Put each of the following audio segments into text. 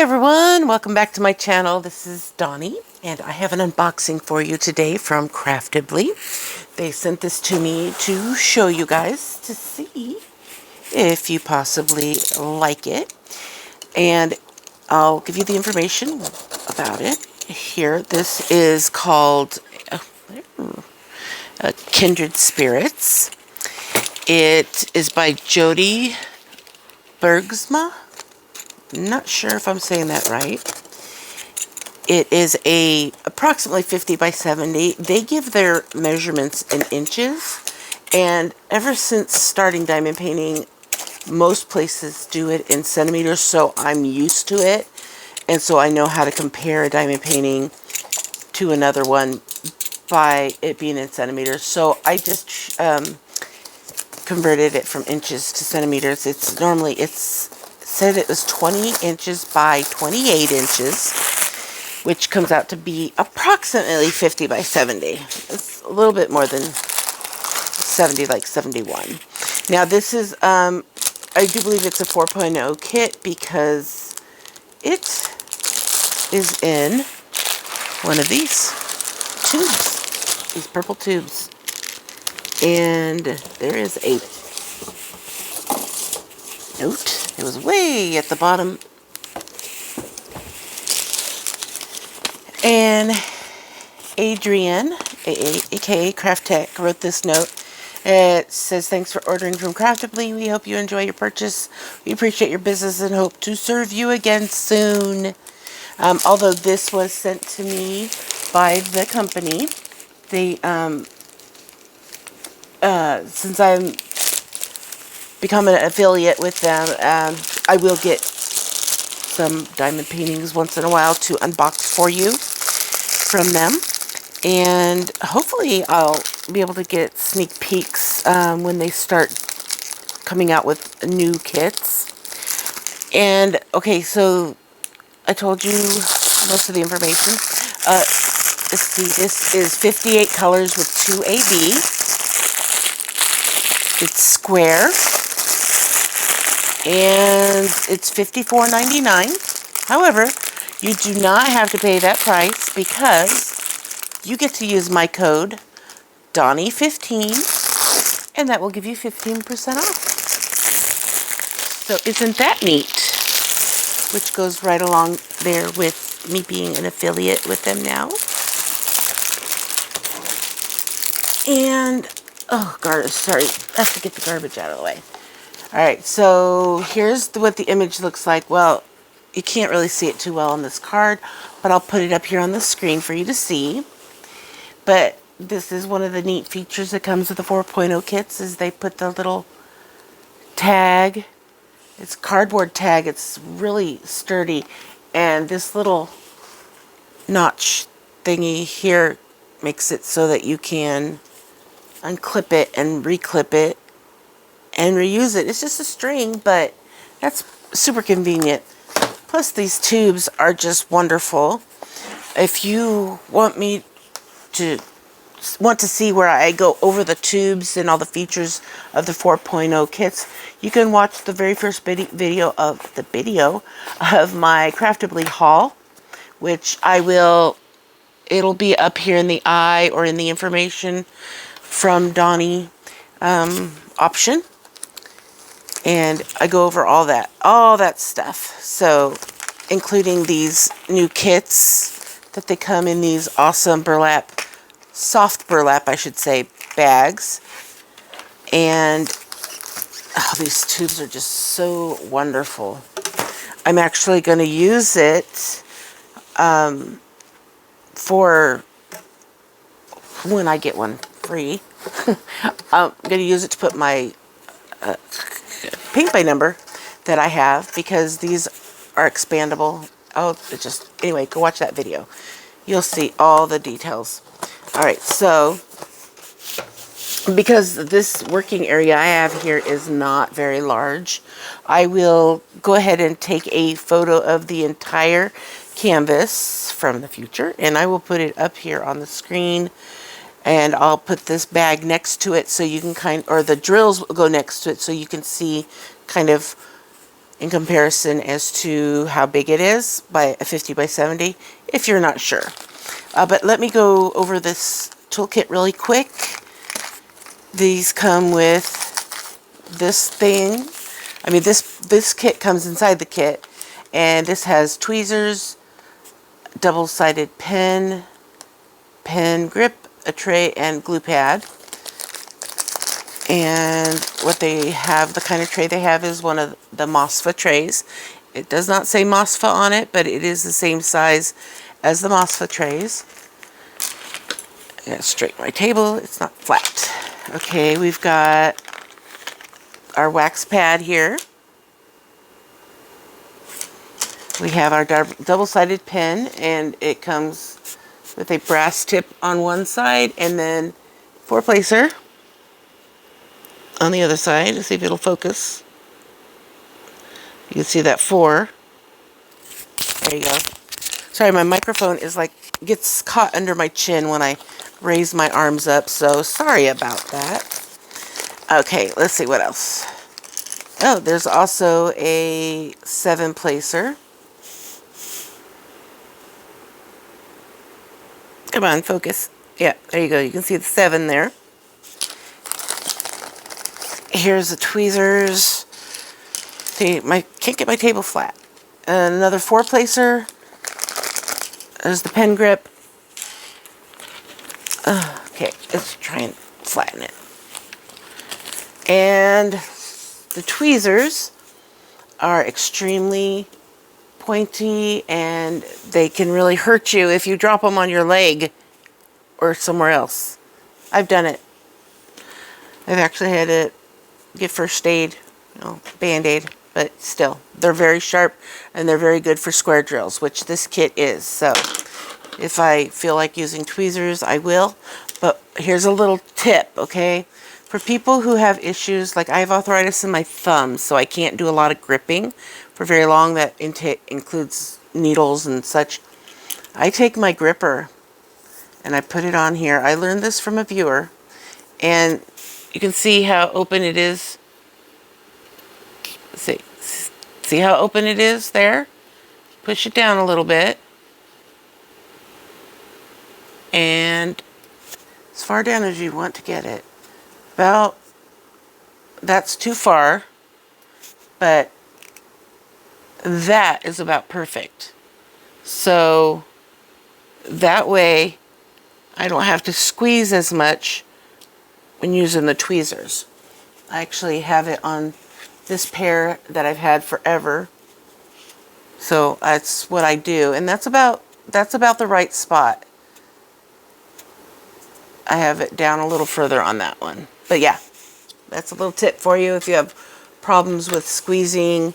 everyone, welcome back to my channel. This is Donnie and I have an unboxing for you today from Craftibly. They sent this to me to show you guys to see if you possibly like it, and I'll give you the information about it here. This is called Kindred Spirits. It is by Jody Bergsma. Not sure if I'm saying that right. It is approximately 50 by 70. They give their measurements in inches, and ever since starting diamond painting, most places do it in centimeters, so I'm used to it, and so I know how to compare a diamond painting to another one by it being in centimeters. So I just converted it from inches to centimeters. It's said it was 20 inches by 28 inches, which comes out to be approximately 50 by 70. It's a little bit more than 70, like 71. Now this is, I do believe it's a 4.0 kit because it is in one of these tubes, these purple tubes. And there is a note. It was way at the bottom. And Adrienne, aka Craft Tech, wrote this note. It says, "Thanks for ordering from Craftibly. We hope you enjoy your purchase. We appreciate your business and hope to serve you again soon." Although this was sent to me by the company, they since I'm become an affiliate with them, I will get some diamond paintings once in a while to unbox for you from them, and hopefully I'll be able to get sneak peeks when they start coming out with new kits. And okay, so I told you most of the information. Let's see, this is 58 colors with 2 AB. It's square, and it's $54.99. However, you do not have to pay that price because you get to use my code Donnie15, and that will give you 15% off. So isn't that neat? Which goes right along there with me being an affiliate with them now. And, oh, sorry, I have to get the garbage out of the way. Alright, so here's what the image looks like. Well, you can't really see it too well on this card, but I'll put it up here on the screen for you to see. But this is one of the neat features that comes with the 4.0 kits, is they put the little tag. It's cardboard tag. It's really sturdy, and this little notch thingy here makes it so that you can unclip it and reclip it and reuse it. It's just a string, but that's super convenient. Plus these tubes are just wonderful. If you want to see where I go over the tubes and all the features of the 4.0 kits, you can watch the very first video of my Craftibly haul, which it'll be up here in the eye or in the information from Donnie option. And I go over all that stuff. So, including these new kits that they come in these awesome soft burlap, I should say, bags. And oh, these tubes are just so wonderful. I'm actually going to use it for when I get one free. I'm going to use it to put my paint by number that I have, because these are expandable. Anyway, go watch that video. You'll see all the details. Alright, so because this working area I have here is not very large, I will go ahead and take a photo of the entire canvas from the future, and I will put it up here on the screen, and I'll put this bag next to it so you can or the drills will go next to it so you can see kind of in comparison as to how big it is by a 50 by 70 if you're not sure. But let me go over this toolkit really quick. These come with this thing. I mean, this kit comes inside the kit, and this has tweezers, double-sided pen grip, a tray, and glue pad. And what they have, the kind of tray they have, is one of the MOSFA trays. It does not say MOSFA on it, but it is the same size as the MOSFA trays. I gotta straighten my table, it's not flat. Okay, we've got our wax pad here. We have our double-sided pen, and it comes with a brass tip on one side and then 4-placer on the other side. Let's see if it'll focus. You can see that 4. There you go. Sorry, my microphone is like, gets caught under my chin when I raise my arms up, so sorry about that. Okay, let's see what else. Oh, there's also a 7-placer. Come on, focus. Yeah, there you go. You can see the 7 there. Here's the tweezers. See, can't get my table flat. And another 4-placer. There's the pen grip. Okay, let's try and flatten it. And the tweezers are extremely pointy, and they can really hurt you if you drop them on your leg or somewhere else. I've done it. I've actually had to get first aid, Band-Aid, but still, they're very sharp and they're very good for square drills, which this kit is. So if I feel like using tweezers, I will. But here's a little tip, okay? For people who have issues, like I have arthritis in my thumbs, so I can't do a lot of gripping for very long. That includes needles and such. I take my gripper and I put it on here. I learned this from a viewer, and you can see how open it is. Let's see how open it is there? Push it down a little bit. And as far down as you want to get it. About, that's too far, but that is about perfect. So that way I don't have to squeeze as much when using the tweezers. I actually have it on this pair that I've had forever. So that's what I do, and that's about the right spot. I have it down a little further on that one. But yeah, that's a little tip for you if you have problems with squeezing,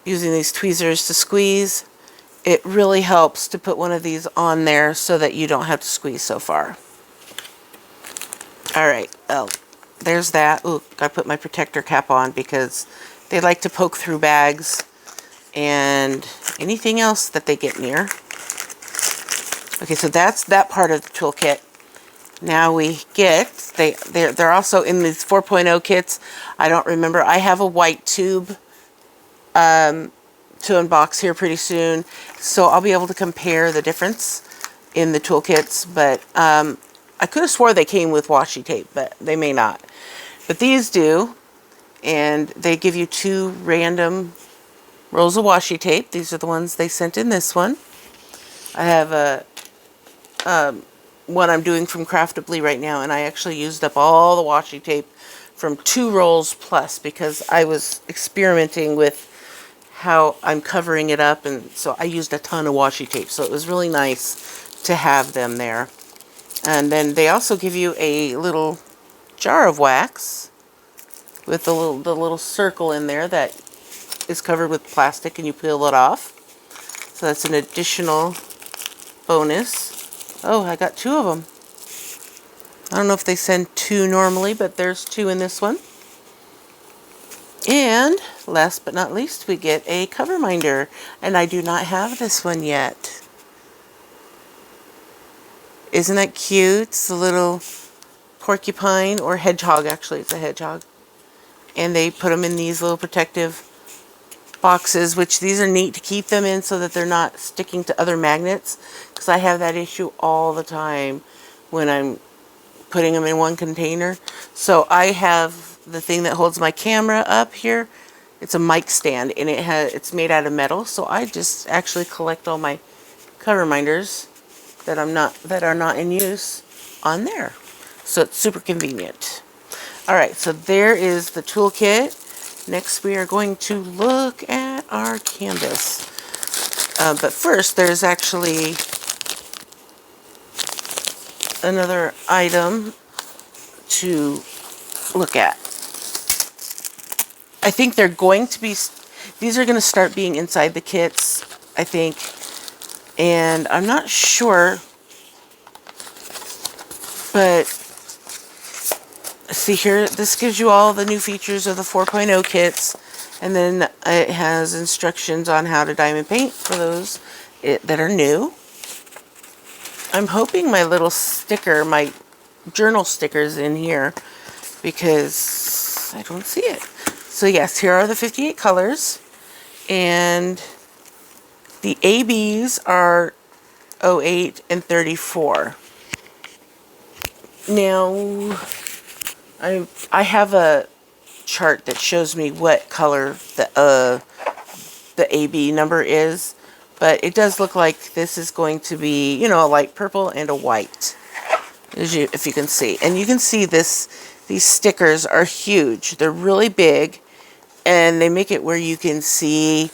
using these tweezers to squeeze. It really helps to put one of these on there so that you don't have to squeeze so far. All right, oh, there's that. Ooh, I put my protector cap on because they like to poke through bags and anything else that they get near. Okay, so that's that part of the toolkit. Now we get, they're also in these 4.0 kits. I don't remember. I have a white tube to unbox here pretty soon, so I'll be able to compare the difference in the toolkits. But I could have swore they came with washi tape, but they may not. But these do, and they give you 2 random rolls of washi tape. These are the ones they sent in this one. I have a one I'm doing from Craftibly right now, and I actually used up all the washi tape from 2 rolls plus because I was experimenting with how I'm covering it up, and so I used a ton of washi tape, so it was really nice to have them there. And then they also give you a little jar of wax with the little circle in there that is covered with plastic, and you peel it off. So that's an additional bonus. Oh, I got 2 of them. I don't know if they send 2 normally, but there's 2 in this one. And last but not least, we get a cover minder, and I do not have this one yet. Isn't that cute? It's a little porcupine, or hedgehog, actually. It's a hedgehog. And they put them in these little protective boxes, which these are neat to keep them in so that they're not sticking to other magnets, because I have that issue all the time when I'm putting them in one container. So I have the thing that holds my camera up here. It's a mic stand, and it's made out of metal, so I just actually collect all my cover minders that are not in use on there. So it's super convenient. All right, so there is the toolkit. Next, we are going to look at our canvas. But first, there's actually another item to look at. I think they're going to be, these are going to start being inside the kits, I think. And I'm not sure, but see here, this gives you all the new features of the 4.0 kits. And then it has instructions on how to diamond paint for those that are new. I'm hoping my little sticker, my journal sticker's in here, because I don't see it. So yes, here are the 58 colors, and the ABs are 08 and 34. Now, I have a chart that shows me what color the AB number is, but it does look like this is going to be, you know, a light purple and a white, if you can see. And you can see these stickers are huge. They're really big, and they make it where you can see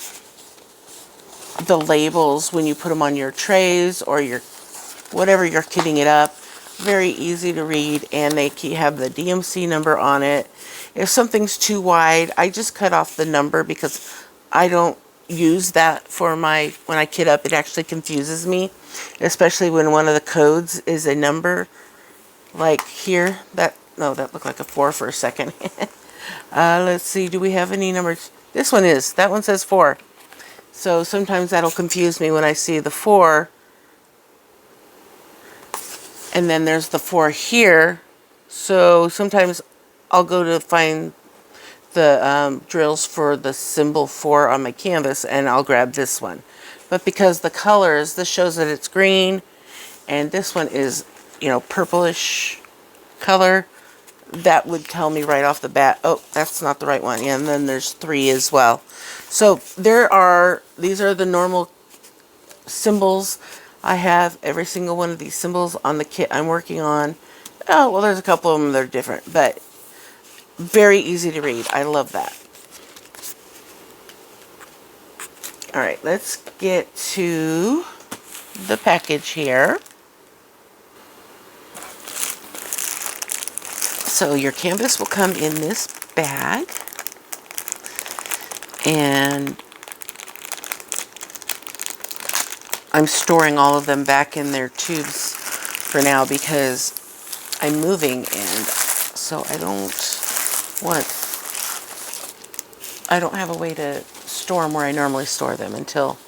the labels when you put them on your trays or your whatever you're kitting it up. Very easy to read, and they have the DMC number on it. If something's too wide, I just cut off the number, because I don't use that for when I kit up. It actually confuses me, especially when one of the codes is a number. Like here, that looked like a 4 for a second. Let's see, do we have any numbers? This one that one says 4. So sometimes that'll confuse me when I see the 4. And then there's the 4 here. So sometimes I'll go to find the drills for the symbol 4 on my canvas, and I'll grab this one. But because the colors, this shows that it's green, and this one is, you know, purplish color, that would tell me right off the bat, oh, that's not the right one. Yeah, and then there's 3 as well. So these are the normal symbols. I have every single one of these symbols on the kit I'm working on. Oh, well, there's a couple of them that are different, but very easy to read. I love that. All right, let's get to the package here. So your canvas will come in this bag, and I'm storing all of them back in their tubes for now because I'm moving, and so I don't have a way to store them where I normally store them until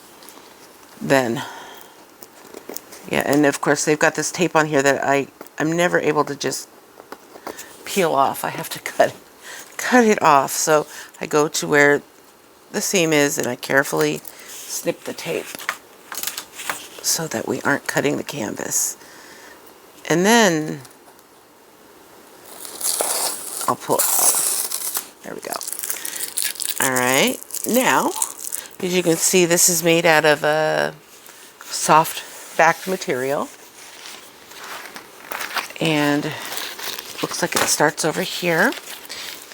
then. Yeah, and of course they've got this tape on here that I'm never able to just peel off. I have to cut it off. So I go to where the seam is, and I carefully snip the tape so that we aren't cutting the canvas. And then I'll pull it off. There we go. All right. Now, as you can see, this is made out of a soft backed material. And looks like it starts over here.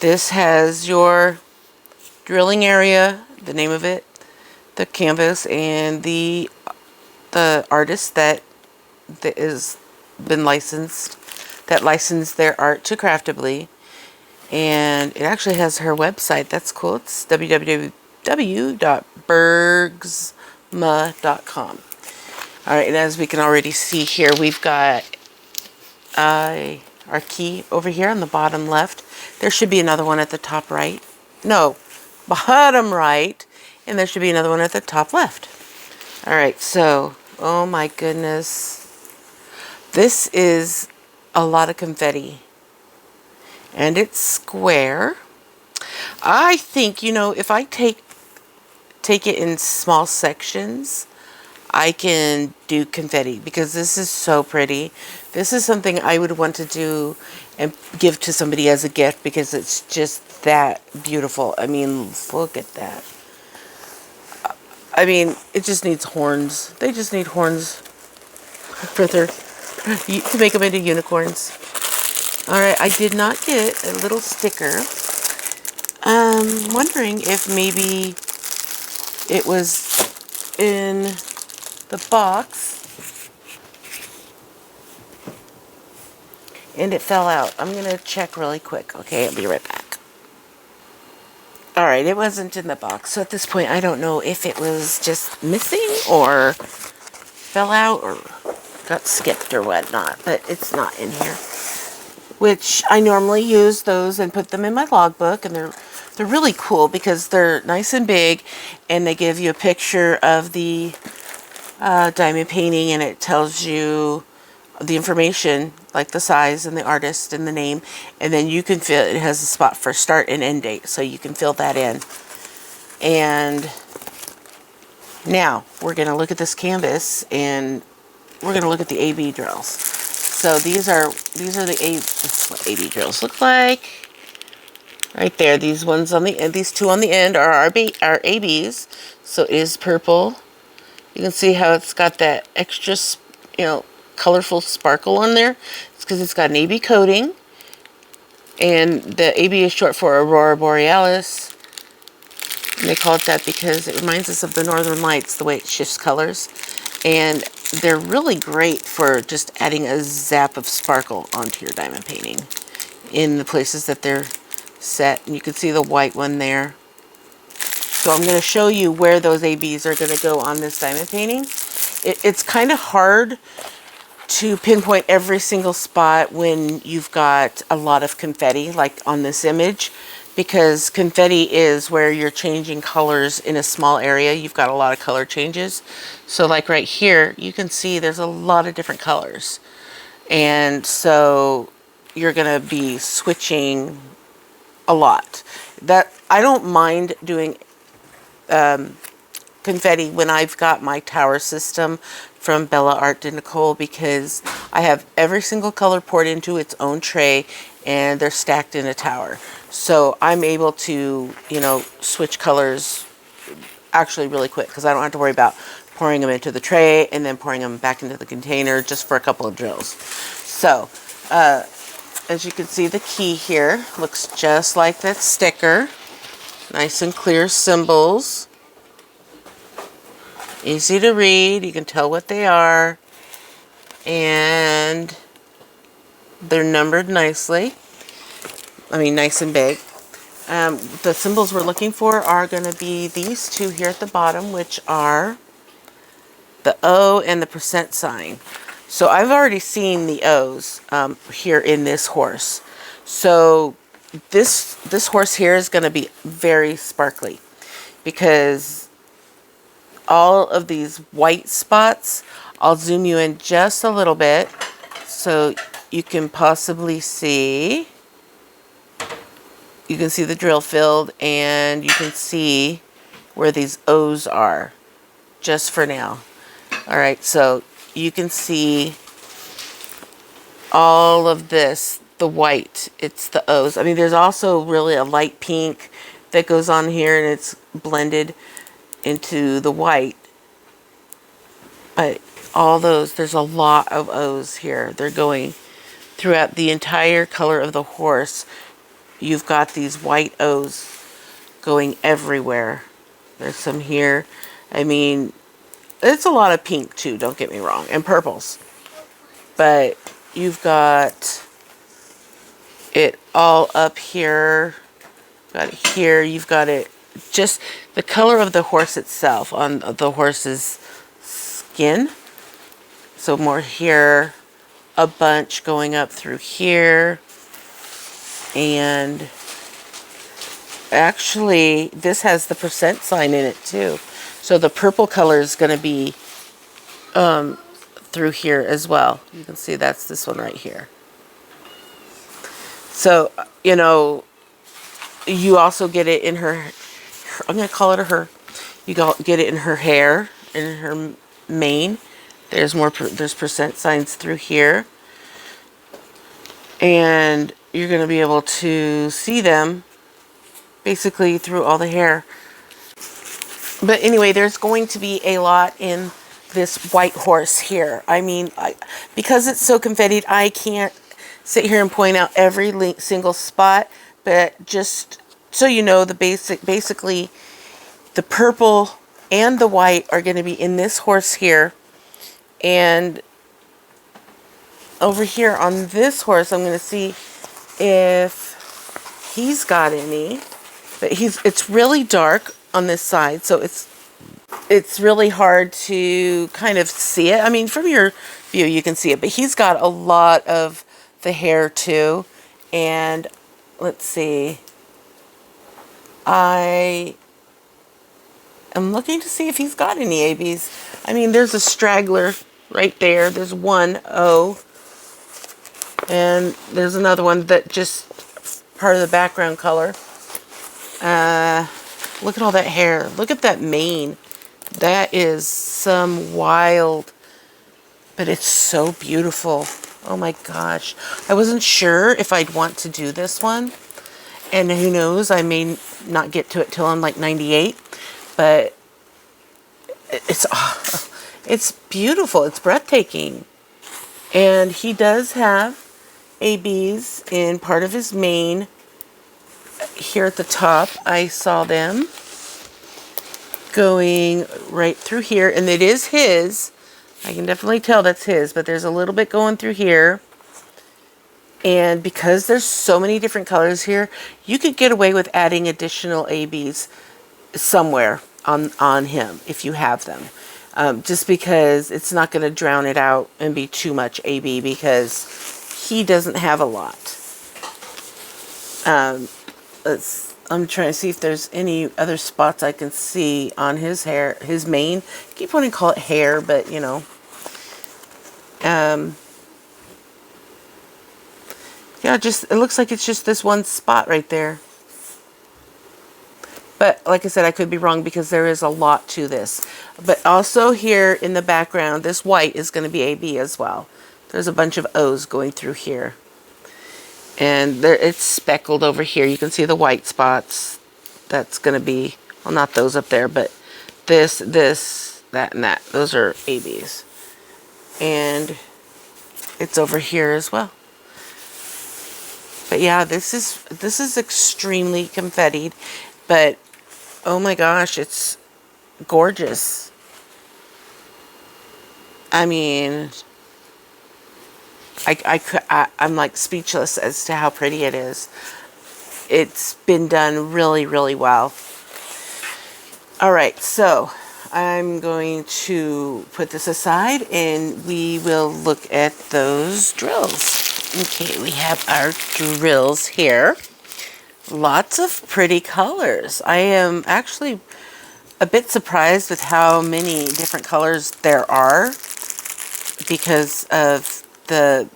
This has your drilling area, the name of it, the canvas, and the artist that is been licensed, that licensed their art to Craftibly. And it actually has her website. That's cool. It's www.bergsma.com. All right, and as we can already see here, we've got our key over here on the bottom left. There should be another one at the top right. No, bottom right, and there should be another one at the top left. All right, so, oh my goodness. This is a lot of confetti. And it's square. I think, you know, if I take take it in small sections, I can do confetti because this is so pretty. This is something I would want to do and give to somebody as a gift because it's just that beautiful. I mean, look at that. I mean, it just needs horns. They just need horns for to make them into unicorns. All right, I did not get a little sticker. Wondering if maybe it was in the box and it fell out. I'm gonna check really quick. Okay, I'll be right back. All right, it wasn't in the box. So at this point, I don't know if it was just missing or fell out or got skipped or whatnot, but it's not in here. Which I normally use those and put them in my logbook, and they're really cool because they're nice and big, and they give you a picture of the diamond painting, and it tells you the information like the size and the artist and the name, and then you can fill it has a spot for start and end date, so you can fill that in. And now we're going to look at this canvas and we're going to look at the AB drills. So these are the this is what AB drills look like. Right there, these ones on the end, these two on the end are our ABs. So it is purple. You can see how it's got that extra, colorful sparkle on there. It's because it's got an AB coating. And the AB is short for Aurora Borealis. And they call it that because it reminds us of the Northern Lights, the way it shifts colors. And they're really great for just adding a zap of sparkle onto your diamond painting in the places that they're set. And you can see the white one there. So I'm going to show you where those ABs are going to go on this diamond painting. It's kind of hard to pinpoint every single spot when you've got a lot of confetti, like on this image, because confetti is where you're changing colors in a small area. You've got a lot of color changes. So like right here, you can see there's a lot of different colors. And so you're going to be switching a lot. That I don't mind doing confetti when I've got my tower system from Bella Art de Nicole, because I have every single color poured into its own tray and they're stacked in a tower. So I'm able to, switch colors actually really quick because I don't have to worry about pouring them into the tray and then pouring them back into the container just for a couple of drills. So, as you can see, the key here looks just like that sticker. Nice and clear symbols. Easy to read. You can tell what they are. And they're numbered nicely. I mean, nice and big. The symbols we're looking for are going to be these two here at the bottom, which are the O and the percent sign. So I've already seen the O's here in this horse. So this horse here is going to be very sparkly because all of these white spots, I'll zoom you in just a little bit so you can possibly see. You can see the drill field and you can see where these O's are just for now. All right, so you can see all of this, the white, it's the O's. I mean, there's also really a light pink that goes on here and it's blended into the white. But all those, there's a lot of O's here. They're going throughout the entire color of the horse. You've got these white O's going everywhere. There's some here. I mean, it's a lot of pink too, don't get me wrong, and purples. But you've got it all up here. Got it here. You've got it just the color of the horse itself on the horse's skin. So more here, a bunch going up through here. And actually, this has the percent sign in it too. So the purple color is going to be through here as well. You can see that's this one right here. So, you also get it in her, I'm going to call it a her. You get it in her hair, in her mane. There's percent signs through here. And you're going to be able to see them basically through all the hair. But anyway, there's going to be a lot in this white horse here. I mean, because it's so confettied, I can't sit here and point out every single spot, but just so you know, basically the purple and the white are going to be in this horse here. And over here on this horse, I'm going to see if he's got any. But it's really dark on this side, so it's really hard to kind of see it. I mean, from your view, you can see it, but he's got a lot of the hair too. And let's see. I am looking to see if he's got any ABs. I mean, there's a straggler right there. There's one O. And there's another one that just part of the background color. Look at all that hair. Look at that mane. That is some wild, but it's so beautiful. Oh my gosh. I wasn't sure if I'd want to do this one. And who knows, I may not get to it till I'm like 98. But it's beautiful. It's breathtaking. And he does have ABs in part of his mane. Here at the top, I saw them going right through here, and it is his. I can definitely tell that's his, but there's a little bit going through here. And because there's so many different colors here, you could get away with adding additional ABs somewhere on him if you have them. Just because it's not going to drown it out and be too much AB, because he doesn't have a lot. I'm trying to see if there's any other spots I can see on his hair, his mane. I keep wanting to call it hair, but you know. Yeah, it looks like it's just this one spot right there. But like I said, I could be wrong because there is a lot to this. But also here in the background, this white is going to be AB as well. There's a bunch of O's going through here. And there, it's speckled over here. You can see the white spots. That's going to be, well, not those up there, but this, that, and that. Those are ABs. And it's over here as well. But yeah, this is extremely confettied. But, oh my gosh, it's gorgeous. I mean, I'm like speechless as to how pretty it is. It's been done really, really well. All right, so I'm going to put this aside and we will look at those drills. Okay, we have our drills here. Lots of pretty colors. I am actually a bit surprised with how many different colors there are, because of the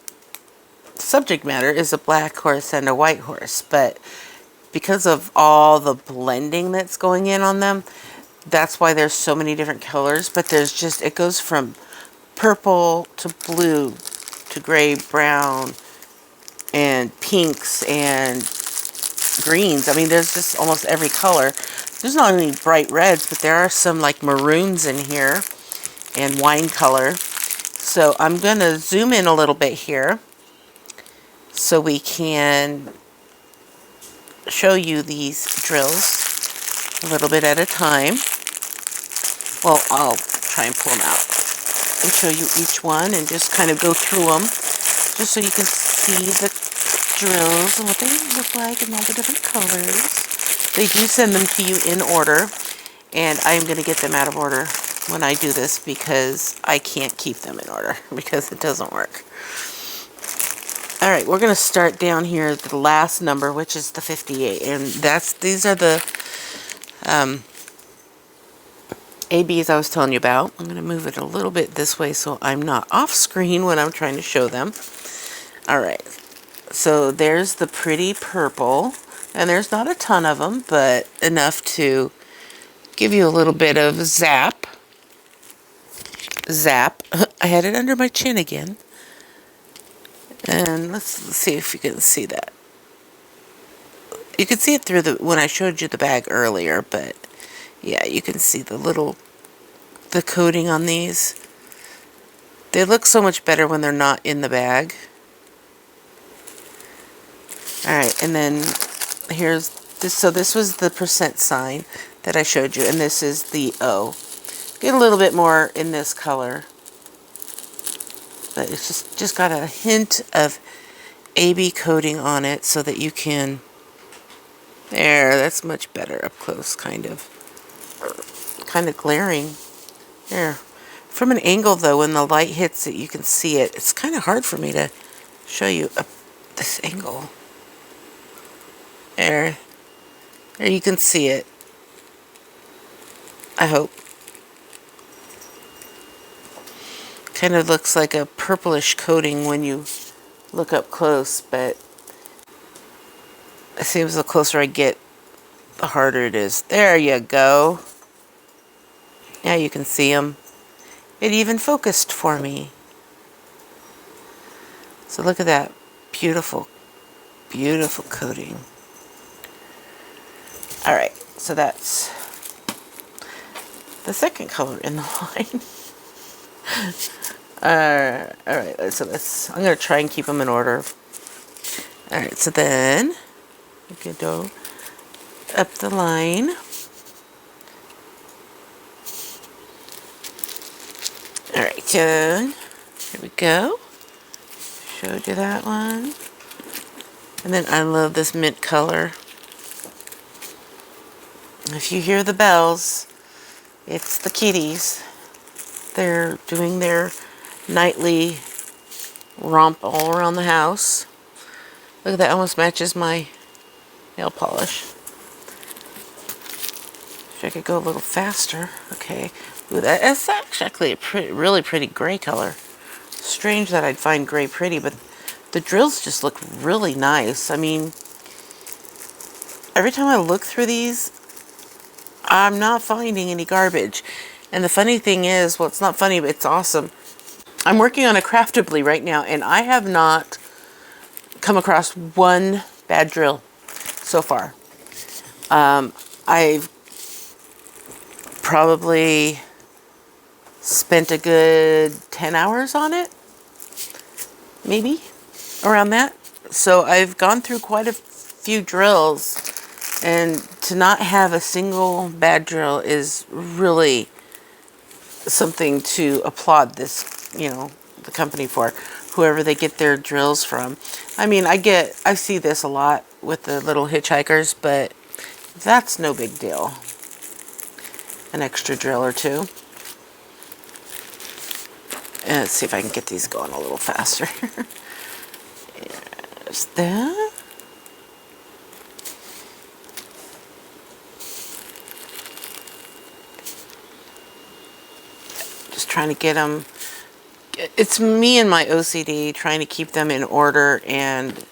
subject matter is a black horse and a white horse, but because of all the blending that's going in on them, that's why there's so many different colors. But there's just, it goes from purple to blue to gray, brown, and pinks and greens. I mean, there's just almost every color. There's not only bright reds, but there are some like maroons in here and wine color. So I'm going to zoom in a little bit here so we can show you these drills a little bit at a time. Well, I'll try and pull them out and show you each one and just kind of go through them just so you can see the drills and what they look like and all the different colors. They do send them to you in order, and I'm going to get them out of order when I do this because I can't keep them in order because it doesn't work. All right, we're going to start down here at the last number, which is the 58, and these are the ABs I was telling you about. I'm going to move it a little bit this way so I'm not off screen when I'm trying to show them. All right, so there's the pretty purple, and there's not a ton of them, but enough to give you a little bit of zap. Zap. I had it under my chin again. And let's see if you can see that. You can see it through when I showed you the bag earlier, but yeah, you can see the coating on these. They look so much better when they're not in the bag. Alright, and then here's this. So this was the percent sign that I showed you, and this is the O. Get a little bit more in this color, but it's just got a hint of AB coating on it so that you can, there, that's much better up close, kind of glaring. There. From an angle though, when the light hits it, you can see it. It's kind of hard for me to show you this angle. There you can see it. I hope. Kind of looks like a purplish coating when you look up close, but it seems the closer I get, the harder it is. There you go. Now you can see them. It even focused for me. So look at that. Beautiful, beautiful coating. Alright, so that's the second color in the line. Alright, so I'm going to try and keep them in order. Alright, so then we can go up the line. Alright, here we go. Showed you that one. And then I love this mint color. If you hear the bells, it's the kitties. They're doing their nightly romp all around the house. Look at that, almost matches my nail polish. If I could go a little faster. Okay. Ooh, that's actually a really pretty gray color. Strange that I'd find gray pretty, but the drills just look really nice. I mean, every time I look through these, I'm not finding any garbage. And the funny thing is, well, it's not funny, but it's awesome. I'm working on a Craftibly right now, and I have not come across one bad drill so far. I've probably spent a good 10 hours on it, maybe around that. So I've gone through quite a few drills, and to not have a single bad drill is really something to applaud this, the company for, whoever they get their drills from. I mean, I see this a lot with the little hitchhikers, but that's no big deal. An extra drill or two. And let's see if I can get these going a little faster. There's that. Just trying to get them. It's me and my OCD trying to keep them in order and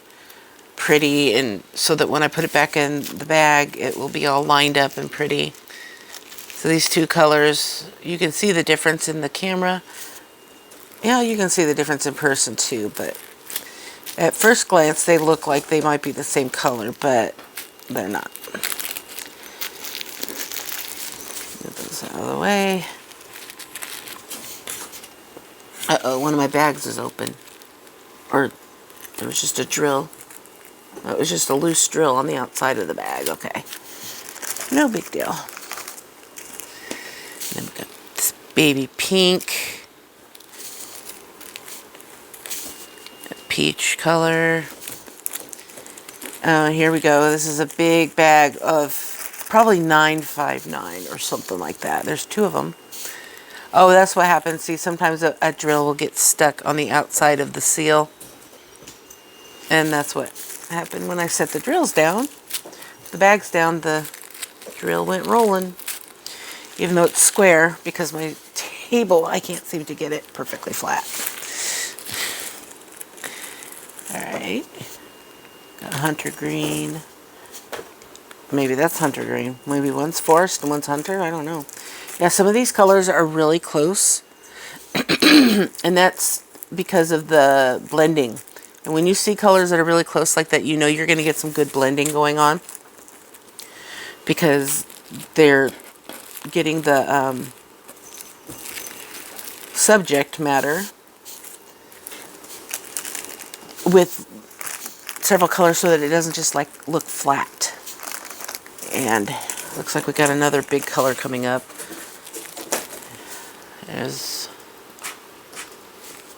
pretty, and so that when I put it back in the bag, it will be all lined up and pretty. So these two colors, you can see the difference in the camera. Yeah, you can see the difference in person too, but at first glance they look like they might be the same color, but they're not. Get those out of the way. Uh-oh, one of my bags is open. Or there was just a drill. That was just a loose drill on the outside of the bag. Okay. No big deal. And then we got this baby pink. Peach color. Here we go. This is a big bag of probably 959 or something like that. There's two of them. Oh, that's what happens. See, sometimes a drill will get stuck on the outside of the seal. And that's what happened when I set the drills down. The bags down, the drill went rolling. Even though it's square, because my table, I can't seem to get it perfectly flat. Alright. Got hunter green. maybe that's hunter green. Maybe one's forest and one's hunter. I don't know. Yeah, some of these colors are really close. And that's because of the blending. And when you see colors that are really close like that, you know you're going to get some good blending going on. Because they're getting the subject matter with several colors so that it doesn't just like look flat. And looks like we got another big color coming up. There's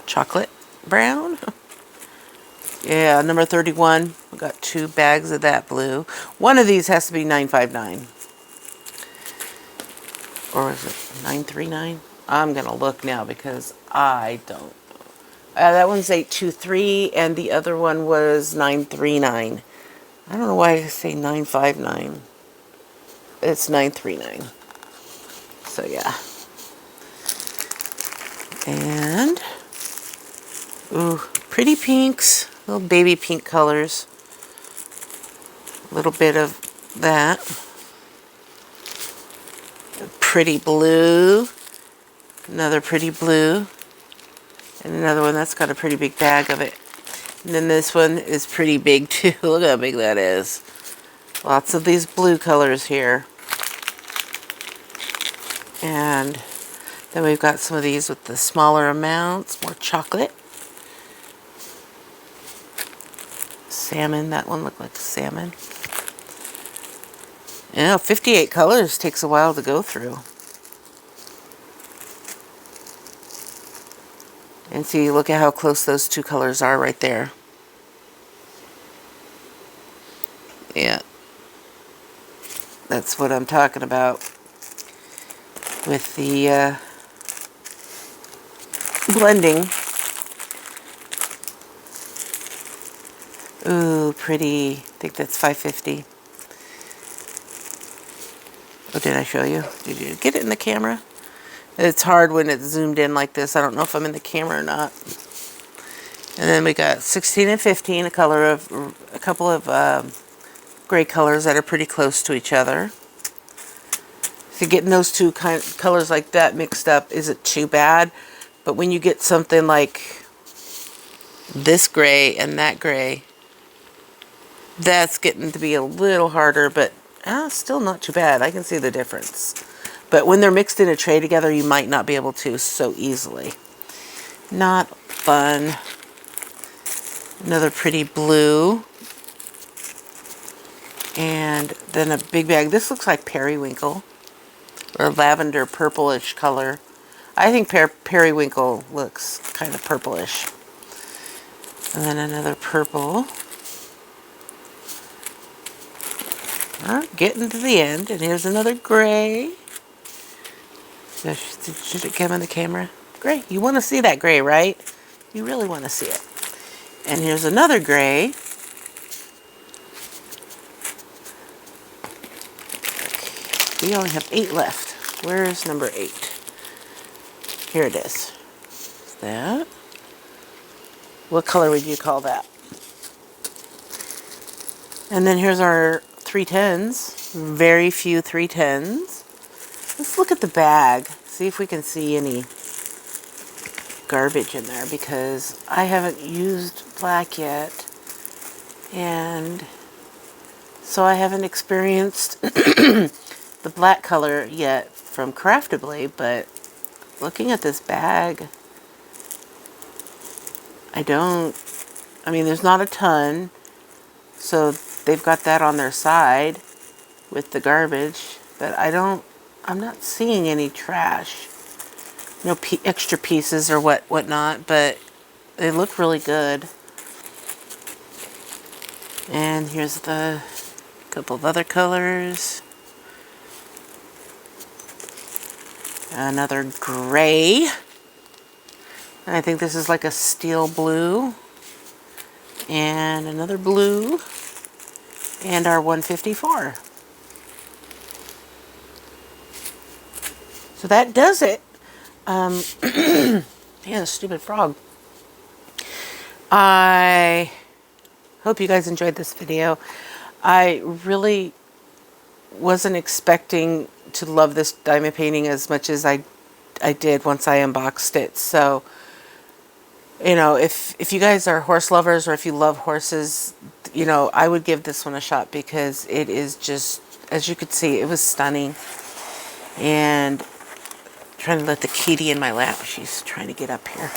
chocolate brown. Yeah, number 31. We got 2 bags of that blue. One of these has to be 959. Or is it 939? I'm going to look now because I don't. That one's 823 and the other one was 939. I don't know why I say 959. It's 939. So yeah. And, ooh, pretty pinks. Little baby pink colors. A little bit of that. Pretty blue. Another pretty blue. And another one that's got a pretty big bag of it. And then this one is pretty big too. Look how big that is. Lots of these blue colors here. And then we've got some of these with the smaller amounts. More chocolate. Salmon. That one looked like salmon. You know, 58 colors takes a while to go through. And see, look at how close those 2 colors are right there. Yeah. That's what I'm talking about with the blending. Ooh, pretty. I think that's 550. Oh, did I show you? Did you get it in the camera? It's hard when it's zoomed in like this. I don't know if I'm in the camera or not. And then we got 16 and 15, a couple of gray colors that are pretty close to each other. So getting those 2 colors like that mixed up isn't too bad. But when you get something like this gray and that gray, that's getting to be a little harder, but still not too bad. I can see the difference. But when they're mixed in a tray together, you might not be able to so easily. Not fun. Another pretty blue. And then a big bag. This looks like periwinkle. Or lavender purplish color. I think periwinkle looks kind of purplish. And then another purple. Getting to the end. And here's another gray. Should it come in the camera? Gray. You want to see that gray, right? You really want to see it. And here's another gray. Okay. We only have 8 left. Where's number 8? Here it is. Is that? What color would you call that? And then here's our 310s. Very few 310s. Let's look at the bag. See if we can see any garbage in there, because I haven't used black yet. And so I haven't experienced the black color yet from Craftibly, but looking at this bag, I mean, there's not a ton, so they've got that on their side with the garbage, but I'm not seeing any trash. No extra pieces or whatnot, but they look really good. And here's the couple of other colors. Another gray. I think this is like a steel blue. And another blue. And our 154. So that does it. Yeah, the stupid frog. I hope you guys enjoyed this video. I really wasn't expecting to love this diamond painting as much as I did once I unboxed it. So, you know, if you guys are horse lovers or if you love horses, you know, I would give this one a shot because it is just, as you could see, it was stunning. And I'm trying to let the kitty in my lap. She's trying to get up here.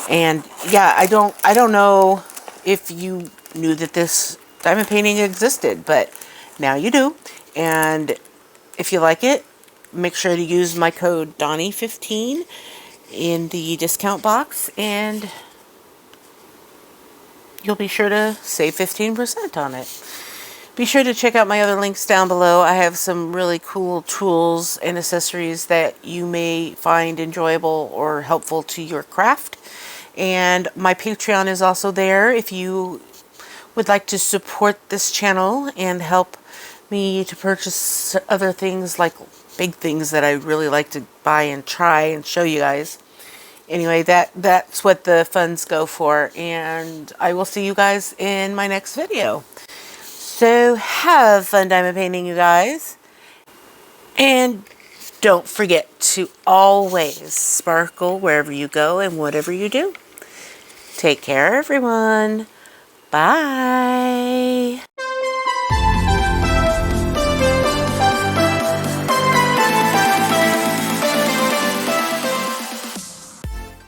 And yeah, I don't know if you knew that this diamond painting existed, but now you do. And if you like it, make sure to use my code Donnie15 in the discount box, and you'll be sure to save 15% on it. Be sure to check out my other links down below. I have some really cool tools and accessories that you may find enjoyable or helpful to your craft. And my Patreon is also there if you would like to support this channel and help me to purchase other things, like big things that I really like to buy and try and show you guys. Anyway, that's what the funds go for, and I will see you guys in my next video. So have fun diamond painting, you guys. And don't forget to always sparkle wherever you go and whatever you do. Take care, everyone. Bye.